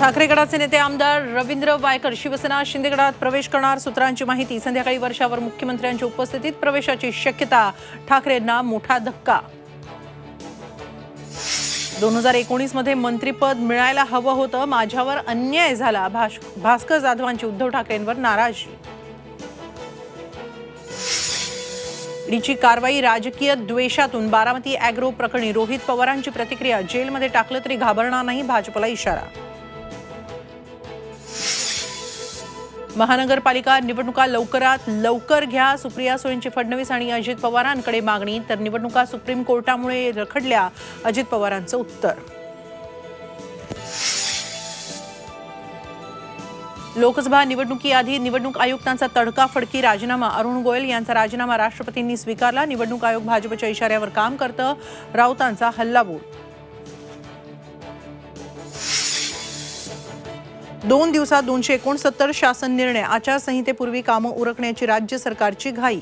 ठाकरे गटाचे नेते आमदार रवींद्र वायकर शिवसेना शिंदे गटात प्रवेश करणार। सूत्रांची माहिती, संध्याकाळी वर्षावर मुख्यमंत्र्यांच्या उपस्थितीत प्रवेशाची शक्यता। ठाकरेंना मोठा धक्का। 2019 मध्ये मंत्रिपद मिळायला हवं होतं, माझ्यावर अन्याय झाला। भास्कर जाधवांची उद्धव ठाकरेंवर नाराजी। ईडीची कारवाई राजकीय द्वेषातून। बारामती ॲग्रो प्रकरणी रोहित पवारांची प्रतिक्रिया, जेलमध्ये टाकलं तरी घाबरणार नाही, भाजपला इशारा। महानगरपालिका निवडणुका लवकरात लवकर घ्या, सुप्रिया सुळेंची फडणवीस आणि अजित पवारांकडे मागणी। तर निवडणुका सुप्रीम कोर्टामुळे रखडल्या, अजित पवारांचं उत्तर। लोकसभा निवडणुकीआधी निवडणूक आयुक्तांचा तडकाफडकी राजीनामा। अरुण गोयल यांचा राजीनामा राष्ट्रपतींनी स्वीकारला। निवडणूक आयोग भाजपच्या इशाऱ्यावर काम करतं, राऊतांचा हल्लाबोल। 2 दिवसात 269 शासन निर्णय। आचारसंहितेपूर्वी कामं उरकण्याची राज्य सरकारची घाई।